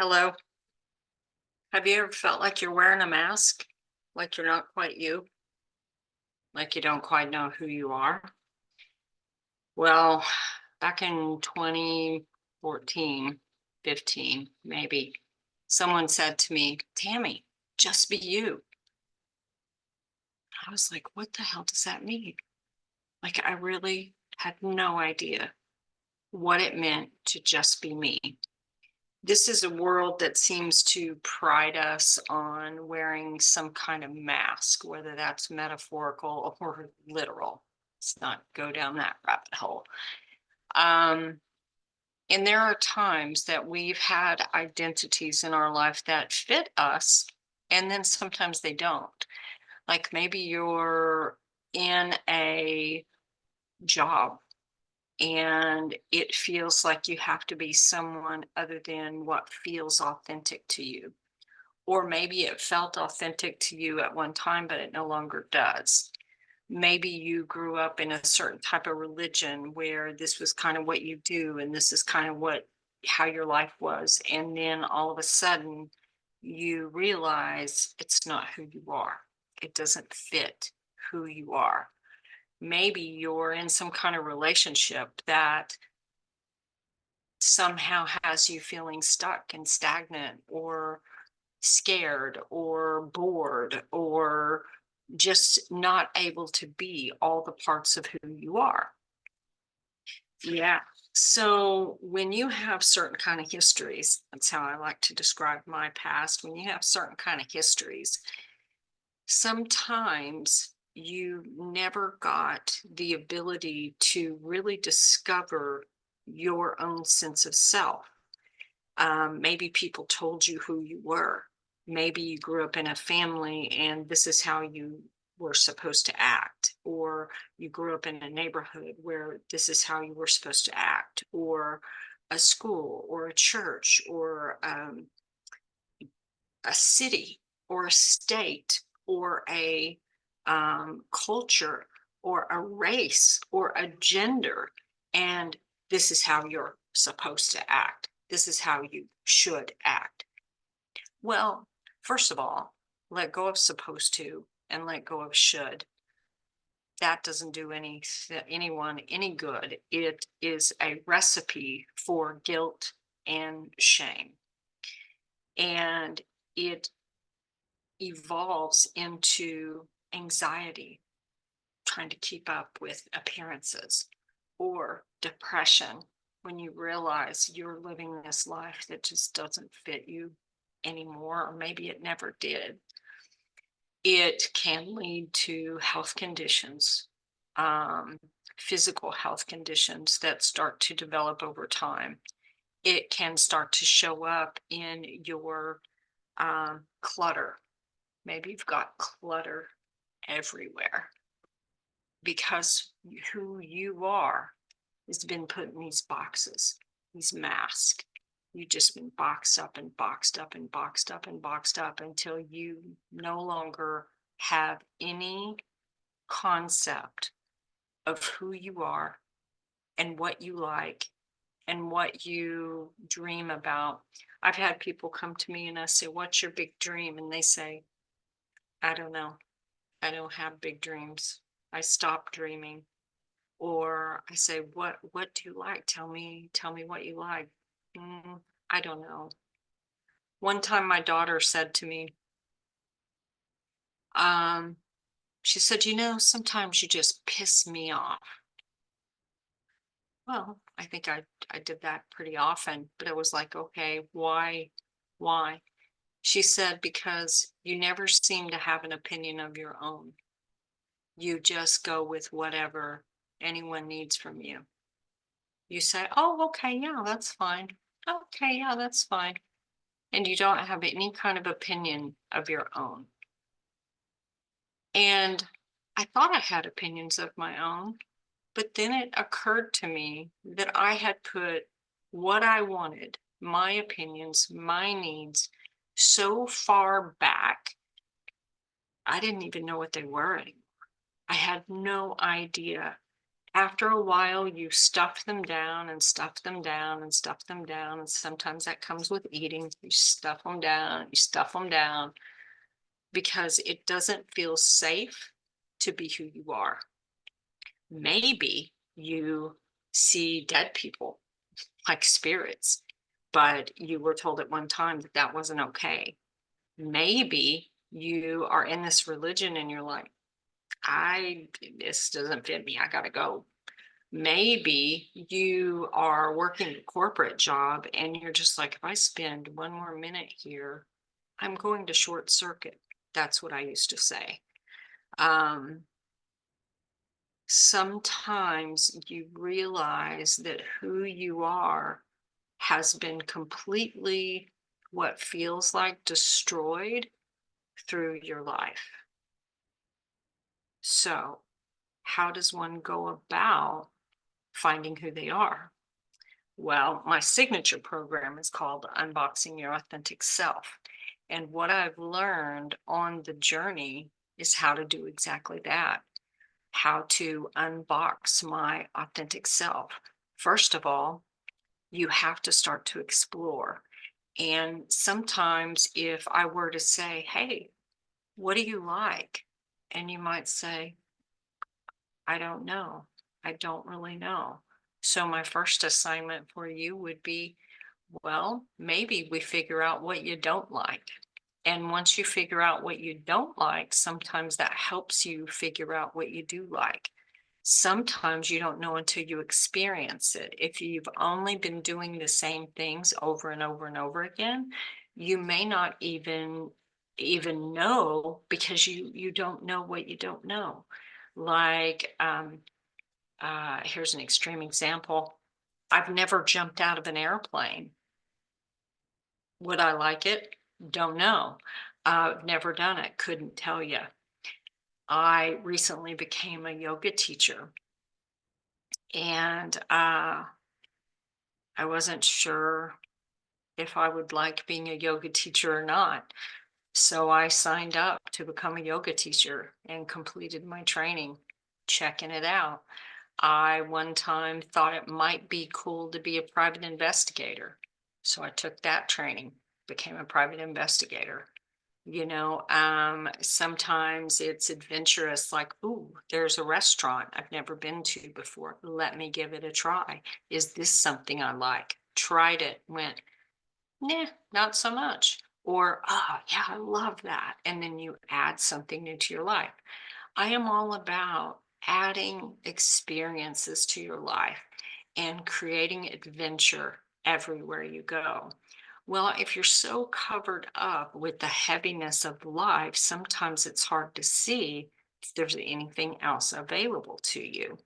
Hello. Have you ever felt like you're wearing a mask? Like you're not quite you? Like you don't quite know who you are? Well, back in 2014, 15, maybe, someone said to me, Tammy, just be you. I was like, what the hell does that mean? Like, I really had no idea what it meant to just be me. This is a world that seems to pride us on wearing some kind of mask, whether that's metaphorical or literal. Let's not go down that rabbit hole. Um, and there are times that we've had identities in our life that fit us, and then sometimes they don't. Like maybe you're in a job and it feels like you have to be someone other than what feels authentic to you. Or maybe it felt authentic to you at one time, but it no longer does. Maybe you grew up in a certain type of religion where this was kind of what you do, and this is kind of how your life was. And then all of a sudden, you realize it's not who you are, it doesn't fit who you are. Maybe you're in some kind of relationship that somehow has you feeling stuck and stagnant or scared or bored or just not able to be all the parts of who you are. Yeah. So when you have certain kind of histories, that's how I like to describe my past. When you have certain kind of histories, sometimes you never got the ability to really discover your own sense of self. Maybe people told you who you were. Maybe you grew up in a family and this is how you were supposed to act, or you grew up in a neighborhood where this is how you were supposed to act, or a school, or a church, or a city, or a state, or a culture, or a race, or a gender. And this is how you're supposed to act. This is how you should act. Well, first of all, let go of supposed to and let go of should. That doesn't do anyone any good. It is a recipe for guilt and shame. And it evolves into anxiety, trying to keep up with appearances, or depression when you realize you're living this life that just doesn't fit you anymore, or maybe it never did. It can lead to health conditions, um, physical health conditions that start to develop over time. It can start to show up in your clutter. Maybe you've got clutter everywhere because who you are has been put in these boxes, these masks. You've just been boxed up and boxed up and boxed up and boxed up until you no longer have any concept of who you are and what you like and what you dream about. I've had people come to me and I say, what's your big dream? And they say, I don't know. I don't have big dreams. I stopped dreaming. Or I say, what do you like? Tell me what you like. I don't know. One time my daughter said to me, um, she said, sometimes you just piss me off. Well, I think I did that pretty often, but it was like, okay, why? Why? She said, because you never seem to have an opinion of your own. You just go with whatever anyone needs from you. You say, oh, okay, yeah, that's fine. Okay, yeah, that's fine. And you don't have any kind of opinion of your own. And I thought I had opinions of my own, but then it occurred to me that I had put what I wanted, my opinions, my needs, so far back, I didn't even know what they were anymore. I had no idea After a while, you stuff them down and stuff them down and stuff them down. And sometimes that comes with eating. You stuff them down, you stuff them down because it doesn't feel safe to be who you are. Maybe you see dead people like spirits, but you were told at one time that that wasn't okay. Maybe you are in this religion and you're like, this doesn't fit me. I got to go. Maybe you are working a corporate job and you're just like, if I spend one more minute here, I'm going to short circuit. That's what I used to say. Um, Sometimes you realize that who you are has been completely what feels like destroyed through your life. So, how does one go about finding who they are? Well, my signature program is called Unboxing Your Authentic Self. And what I've learned on the journey is how to do exactly that, how to unbox my authentic self. First of all, you have to start to explore. And sometimes, if I were to say, hey, what do you like? And you might say, I don't know. I don't really know. So, my first assignment for you would be, well, maybe we figure out what you don't like. And once you figure out what you don't like, sometimes that helps you figure out what you do like. Sometimes you don't know until you experience it. If you've only been doing the same things over and over and over again, you may not even know because you don't know what you don't know. Like here's an extreme example. I've never jumped out of an airplane. Would I like it? Don't know. Never done it. Couldn't tell you. I recently became a yoga teacher, and I wasn't sure if I would like being a yoga teacher or not. So I signed up to become a yoga teacher and completed my training, checking it out. I one time thought it might be cool to be a private investigator. So I took that training, became a private investigator. Sometimes it's adventurous, like, ooh, there's a restaurant I've never been to before. Let me give it a try. Is this something I like? Tried it, went, nah, not so much. Or, yeah, I love that. And then you add something new to your life. I am all about adding experiences to your life and creating adventure everywhere you go. Well, if you're so covered up with the heaviness of life, sometimes it's hard to see if there's anything else available to you.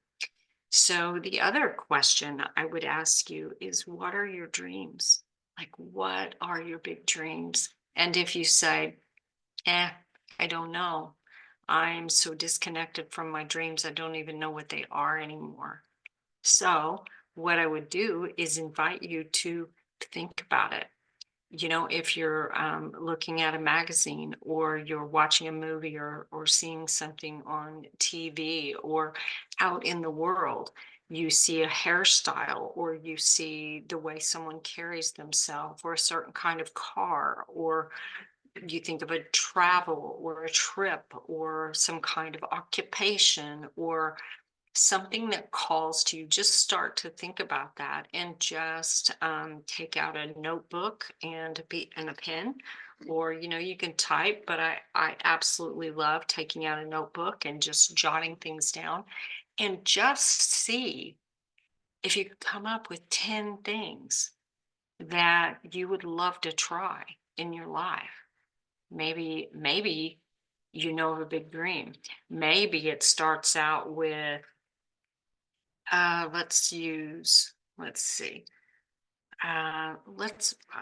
So, the other question I would ask you is, what are your dreams? Like, what are your big dreams? And if you say, I don't know, I'm so disconnected from my dreams, I don't even know what they are anymore. So, what I would do is invite you to think about it. If you're looking at a magazine, or you're watching a movie, or seeing something on TV, or out in the world, you see a hairstyle, or you see the way someone carries themselves, or a certain kind of car, or you think of a travel or a trip or some kind of occupation or something that calls to you, just start to think about that and just take out a notebook and a pen, or you can type, but I absolutely love taking out a notebook and just jotting things down, and just see if you could come up with 10 things that you would love to try in your life. Maybe of a big dream. Maybe it starts out with let's see. I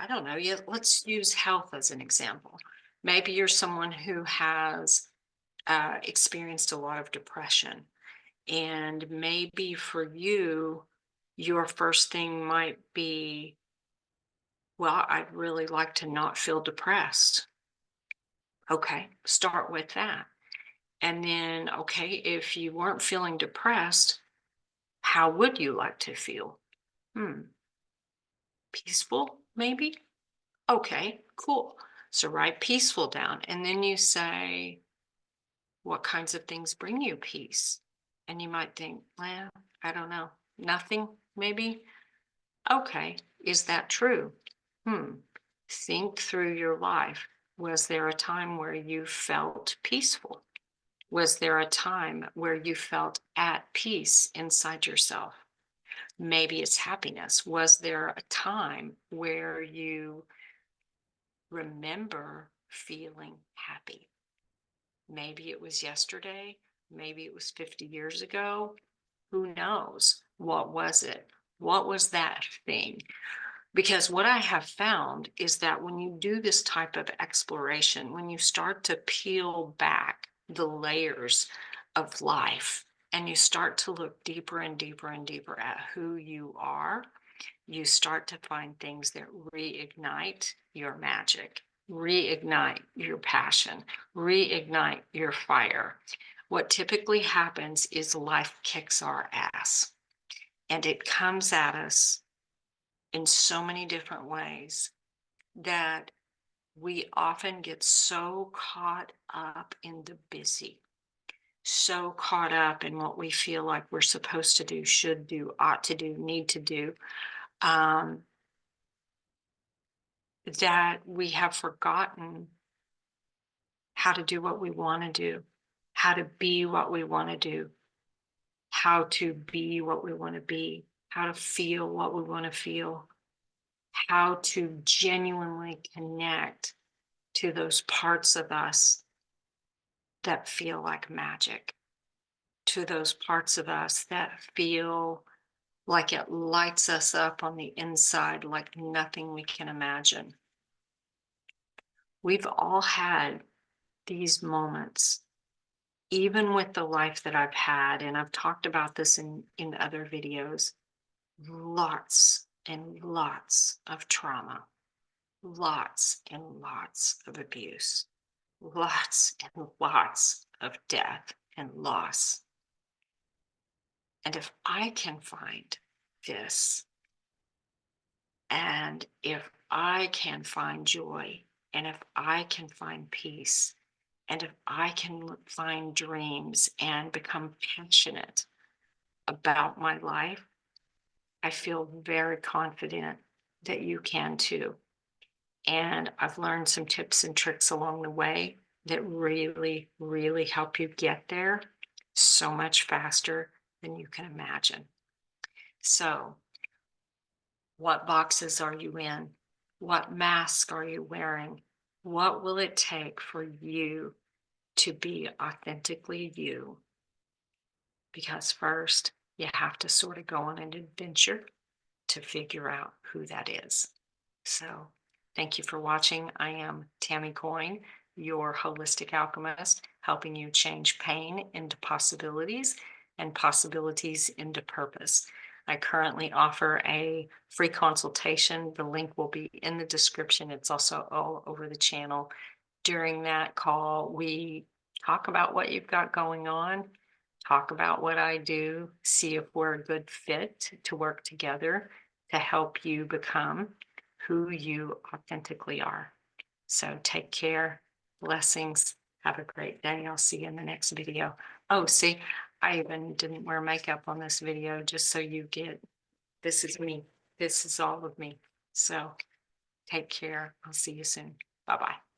don't know. Yeah, let's use health as an example. Maybe you're someone who has experienced a lot of depression, and maybe for you, your first thing might be, well, I'd really like to not feel depressed. Okay, start with that. And then, okay, if you weren't feeling depressed, How would you like to feel? Peaceful, maybe? Okay, cool. So write peaceful down. And then you say, what kinds of things bring you peace? And you might think, well, I don't know, nothing, maybe? Okay, is that true? Hmm. Think through your life. Was there a time where you felt peaceful? Was there a time where you felt at peace inside yourself? Maybe it's happiness. Was there a time where you remember feeling happy? Maybe it was yesterday. Maybe it was 50 years ago. Who knows? What was it? What was that thing? Because what I have found is that when you do this type of exploration, when you start to peel back the layers of life and you start to look deeper and deeper and deeper at who you are, you start to find things that reignite your magic, reignite your passion, reignite your fire. What typically happens is life kicks our ass and it comes at us in so many different ways that we often get so caught up in the busy, so caught up in what we feel like we're supposed to do, should do, ought to do, need to do, um, that we have forgotten how to do what we want to do, how to be what we want to do, how to be what we want to be, how to feel what we want to feel, how to genuinely connect to those parts of us that feel like magic, to those parts of us that feel like it lights us up on the inside like nothing we can imagine. We've all had these moments, even with the life that I've had, and I've talked about this in other videos, lots and lots of trauma, lots and lots of abuse, lots and lots of death and loss. And if I can find this, and if I can find joy, and if I can find peace, and if I can find dreams and become passionate about my life, I feel very confident that you can too. And I've learned some tips and tricks along the way that really, really help you get there so much faster than you can imagine. So, what boxes are you in? What mask are you wearing? What will it take for you to be authentically you? Because first, you have to sort of go on an adventure to figure out who that is. So, thank you for watching. I am Tammy Coin, your holistic alchemist, helping you change pain into possibilities and possibilities into purpose. I currently offer a free consultation. The link will be in the description. It's also all over the channel. During that call, we talk about what you've got going on, talk about what I do, see if we're a good fit to work together to help you become who you authentically are. So take care, blessings, have a great day. I'll see you in the next video. Oh, see, I even didn't wear makeup on this video just so you get, this is me. This is all of me. So take care. I'll see you soon. Bye-bye.